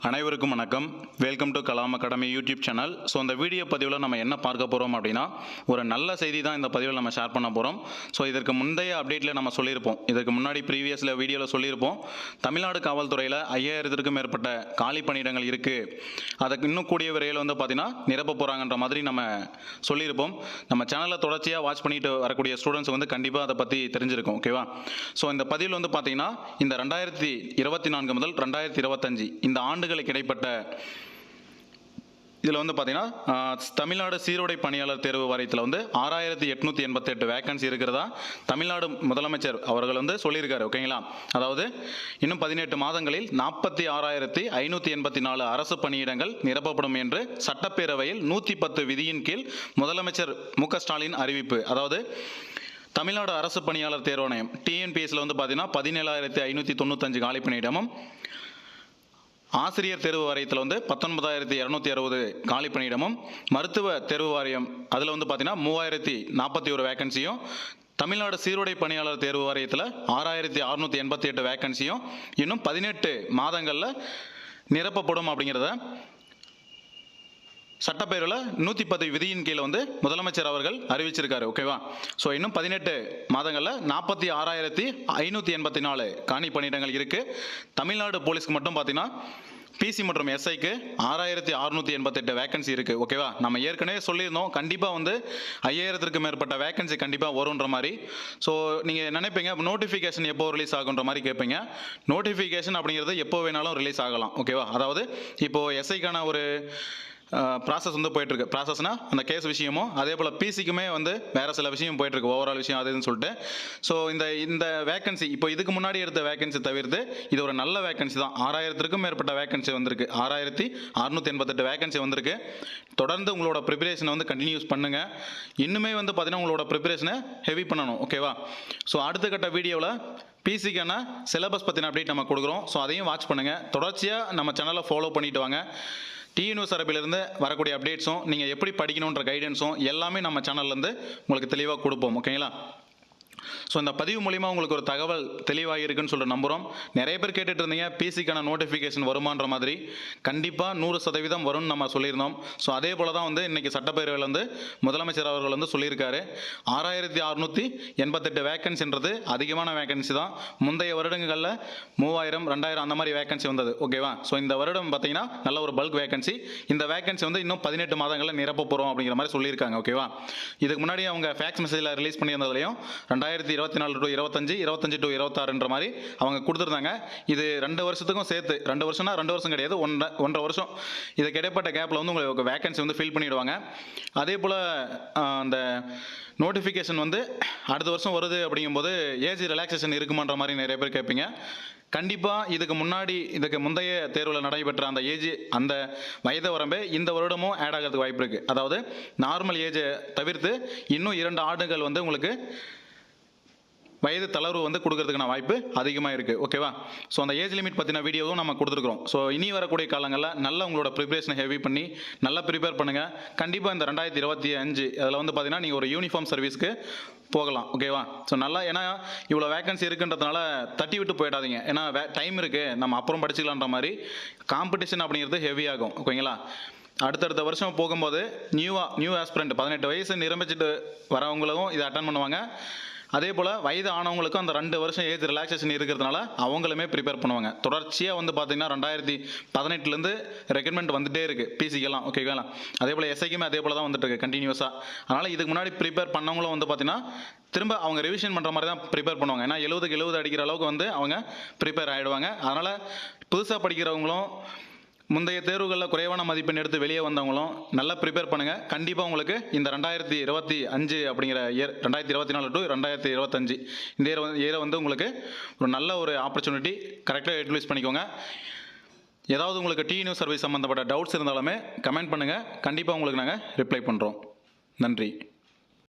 அனைவருக்கும் வணக்கம். Welcome to Kalam academy YouTube channel. So இந்த வீடியோ பதிவில் நம்ம என்ன பார்க்க போகிறோம் அப்படின்னா, ஒரு நல்ல செய்தி தான் இந்த பதிவில் நம்ம ஷேர் பண்ண போகிறோம். ஸோ இதற்கு முந்தைய அப்டேட்டில் நம்ம சொல்லியிருப்போம், இதுக்கு முன்னாடி ப்ரீவியஸில் வீடியோவில் சொல்லியிருப்போம், தமிழ்நாடு காவல்துறையில் 5000க்கும் மேற்பட்ட காலி பணியிடங்கள் இருக்குது, அதுக்கு இன்னும் கூடிய விரைவில் பார்த்தீங்கன்னா நிரப்ப போகிறாங்கன்ற மாதிரி நம்ம சொல்லியிருப்போம். நம்ம சேனலில் தொடர்ச்சியாக வாட்ச் பண்ணிட்டு வரக்கூடிய ஸ்டூடெண்ட்ஸ் கண்டிப்பாக அதை பற்றி தெரிஞ்சிருக்கும். ஓகேவா? ஸோ இந்த பதிவில் பார்த்தீங்கன்னா இந்த 2024 முதல் 2025 இந்த ஆண்டுகளுக்கு இடைப்பட்ட இதில் பார்த்தீங்கன்னா தமிழ்நாடு சீருடை பணியாளர் தேர்வு வாரியத்தில் 6888 வேகன்சி இருக்கிறதா தமிழ்நாடு முதலமைச்சர் அவர்கள் சொல்லியிருக்காரு. ஓகேங்களா? அதாவது இன்னும் 18 மாதங்களில் 46584 அரசு பணியிடங்கள் நிரப்பப்படும் என்று சட்டப்பேரவையில் 110 விதியின் கீழ் முதலமைச்சர் மு.க. ஸ்டாலின் அறிவிப்பு. அதாவது தமிழ்நாடு அரசு பணியாளர் தேர்வாணையம் டிஎன்பிஎஸ்சில் பார்த்தீங்கன்னா 17595 காலி பணியிடமும், ஆசிரியர் தேர்வு வாரியத்தில் 19260 காலி பணியிடமும், மருத்துவ தேர்வு வாரியம் அதில் பார்த்தீங்கன்னா 3041 வேகன்சியும், தமிழ்நாடு சீருடை பணியாளர் தேர்வு வாரியத்தில் 6688 வேகன்சியும் இன்னும் 18 மாதங்களில் நிரப்பப்படும் அப்படிங்கிறத சட்டப்பேரவையில் 110 விதியின் கீழே முதலமைச்சர் அவர்கள் அறிவிச்சிருக்காரு. ஓகேவா? ஸோ இன்னும் 18 மாதங்களில் 46584 காலி பணியிடங்கள் இருக்குது. தமிழ்நாடு போலீஸ்க்கு மட்டும் பார்த்தீங்கன்னா பிசி மற்றும் எஸ்ஐக்கு 6688 வேகன்சி இருக்குது. ஓகேவா? நம்ம ஏற்கனவே சொல்லியிருந்தோம், கண்டிப்பாக 5000க்கும் மேற்பட்ட வேகன்சி கண்டிப்பாக வரும்ன்ற மாதிரி. ஸோ நீங்கள் நினைப்பீங்க நோட்டிஃபிகேஷன் எப்போ ரிலீஸ் ஆகுன்ற மாதிரி கேட்பீங்க. நோட்டிஃபிகேஷன் அப்படிங்கிறது எப்போ வேணாலும் ரிலீஸ் ஆகலாம். ஓகேவா? அதாவது இப்போது எஸ்ஐக்கான ஒரு ப்ராசஸ் போயிட்டுருக்கு. ப்ராசஸ்னால் அந்த கேஸ் விஷயமும், அதே போல் பிசிக்குமே வேறு சில விஷயம் போயிட்டுருக்கு, ஓவரால் விஷயம் அதுன்னு சொல்லிட்டு. ஸோ இந்த வேகன்சி இப்போ இதுக்கு முன்னாடி எடுத்த வேகன்சி தவிர்த்து இது ஒரு நல்ல வேகன்சி தான். 6000க்கும் மேற்பட்ட வேகன்சி வந்திருக்கு. 6688 வேகன்சி வந்திருக்கு. தொடர்ந்து உங்களோட ப்ரிப்பரேஷனை கண்டினியூஸ் பண்ணுங்கள். இன்னுமே பார்த்தீங்கன்னா உங்களோட ப்ரிப்பரேஷனை ஹெவி பண்ணணும். ஓகேவா? ஸோ அடுத்த கட்ட வீடியோவில் பிசிக்கான சிலபஸ் பற்றின அப்டேட் நம்ம கொடுக்குறோம். ஸோ அதையும் வாட்ச் பண்ணுங்கள். தொடர்ச்சியாக நம்ம சேனலை ஃபாலோ பண்ணிட்டு வாங்க. டிஎன்யூ தரப்பிலிருந்து வரக்கூடிய அப்டேட்ஸும், நீங்கள் எப்படி படிக்கணுன்ற கைடன்ஸும் எல்லாமே நம்ம சேனல்லேருந்து உங்களுக்கு தெளிவாக கொடுப்போம். ஓகேங்களா? ஸோ இந்த பதிவு மூலிமா உங்களுக்கு ஒரு தகவல் தெளிவாக இருக்குன்னு சொல்லிட்டு நம்புகிறோம். நிறைய பேர் கேட்டுட்டு இருந்தீங்க பிசிக்கான நோட்டிஃபிகேஷன் வருமான்ற மாதிரி. கண்டிப்பாக 100% வரும்னு நம்ம சொல்லியிருந்தோம். ஸோ அதே போல் தான் இன்றைக்கி சட்டப்பேரவையில் முதலமைச்சர் அவர்கள் சொல்லியிருக்காரு. 6688 வேகன்சின்றது அதிகமான வேகன்சி தான். முந்தைய வருடங்களில் 3000 2000 அந்த மாதிரி வேகன்சி வந்தது. ஓகேவா? ஸோ இந்த வருடம் பார்த்தீங்கன்னா நல்ல ஒரு பல்க் வேகன்சி. இந்த வேகன்சி இன்னும் 18 மாதங்களில் நிரப்ப போகிறோம் அப்படிங்கிற மாதிரி சொல்லியிருக்காங்க. ஓகேவா? இதுக்கு முன்னாடி அவங்க ஃபேக்ஸ் மெசேஜில் ரிலீஸ் பண்ணியிருந்ததுலையும் 2024 to 25, 25 to 26 மாதிரி அவங்க கொடுத்துருந்தாங்க. இது 2 வருஷத்துக்கும் சேர்த்து, 2 வருஷம்னா 2 வருஷம் கிடையாது, 1.5 வருஷம் இதுக்கு இடைப்பட்ட கேப்பில் உங்களுக்கு வேகன்சி ஃபில் பண்ணிவிடுவாங்க. அதே போல் அந்த நோட்டிஃபிகேஷன் அடுத்த வருஷம் வருது அப்படிங்கும்போது ஏஜ் ரிலாக்ஸேஷன் இருக்குமான்ற மாதிரி நிறைய பேர் கேட்பீங்க. கண்டிப்பாக இதுக்கு முந்தைய தேர்வில் நடைபெற்ற அந்த ஏஜ், அந்த வயது வரம்பே இந்த வருடமும் ஆட் ஆகிறதுக்கு வாய்ப்பு இருக்குது. அதாவது நார்மல் ஏஜை தவிர்த்து இன்னும் 2 ஆண்டுகள் உங்களுக்கு வயது தளர்வு கொடுக்கறதுக்கான வாய்ப்பு அதிகமாக இருக்குது. ஓகேவா? ஸோ அந்த ஏஜ் லிமிட் பற்றின வீடியோவும் நம்ம கொடுத்துருக்குறோம். ஸோ இனி வரக்கூடிய காலங்களில் நல்ல உங்களோட ப்ரிப்பரேஷனை ஹெவி பண்ணி நல்லா ப்ரிப்பேர் பண்ணுங்கள். கண்டிப்பாக இந்த 2025 அதில் பார்த்தீங்கன்னா நீங்கள் ஒரு யூனிஃபார்ம் சர்வீஸ்க்கு போகலாம். ஓகேவா? ஸோ நல்லா, ஏன்னா இவ்வளோ வேகன்சி இருக்குன்றதுனால தட்டி விட்டு போயிடாதீங்க. ஏன்னா டைம் இருக்குது, நம்ம அப்புறம் படிச்சுக்கலான்ற மாதிரி. காம்படிஷன் அப்படிங்கிறது ஹெவி ஆகும். ஓகேங்களா? அடுத்தடுத்த வருஷம் போகும்போது நியூ ஆஸ்பிரண்ட் 18 வயசு நிரம்பிச்சுட்டு வரவங்களும் இதை அட்டன் பண்ணுவாங்க. அதே போல் வயது ஆனவங்களுக்கும் அந்த 2 வருஷம் ஏஜ் ரிலாக்ஸேஷன் இருக்கிறதுனால அவங்களுமே ப்ரிப்பேர் பண்ணுவாங்க. தொடர்ச்சியாக பார்த்தீங்கன்னா 2018 ரெக்ரூட்மெண்ட் வந்துட்டே இருக்குது பிசிக்கெல்லாம். ஓகேங்களா? அதே போல் எஸ்ஐக்குமே அதே போல் தான் வந்துட்டு இருக்கு கண்டினியூஸாக. அதனால் இதுக்கு முன்னாடி ப்ரிப்பேர் பண்ணவங்களும் பார்த்தீங்கன்னா திரும்ப அவங்க ரிவிஷன் பண்ணுற மாதிரி தான் ப்ரிப்பேர் பண்ணுவாங்க. ஏன்னா 70க்கு 70 அடிக்கிற அளவுக்கு அவங்க ப்ரிப்பேர் ஆகிடுவாங்க. அதனால் புதுசாக படிக்கிறவங்களும் முந்தைய தேர்வுகளில் குறைவான மதிப்பெண் எடுத்து வெளியே வந்தவங்களும் நல்லா ப்ரிப்பேர் பண்ணுங்கள். கண்டிப்பாக உங்களுக்கு இந்த 2025 அப்படிங்கிற இயர், 2024 to 2025 இந்த இயரை உங்களுக்கு ஒரு நல்ல ஒரு ஆப்பர்ச்சுனிட்டி. கரெக்டாக யூட்டிலைஸ் பண்ணிக்கோங்க. ஏதாவது உங்களுக்கு டிஎன்யூ சர்வீஸ் சம்மந்தப்பட்ட டவுட்ஸ் இருந்தாலுமே கமெண்ட் பண்ணுங்கள். கண்டிப்பாக உங்களுக்கு நாங்கள் ரிப்ளை பண்ணுறோம். நன்றி.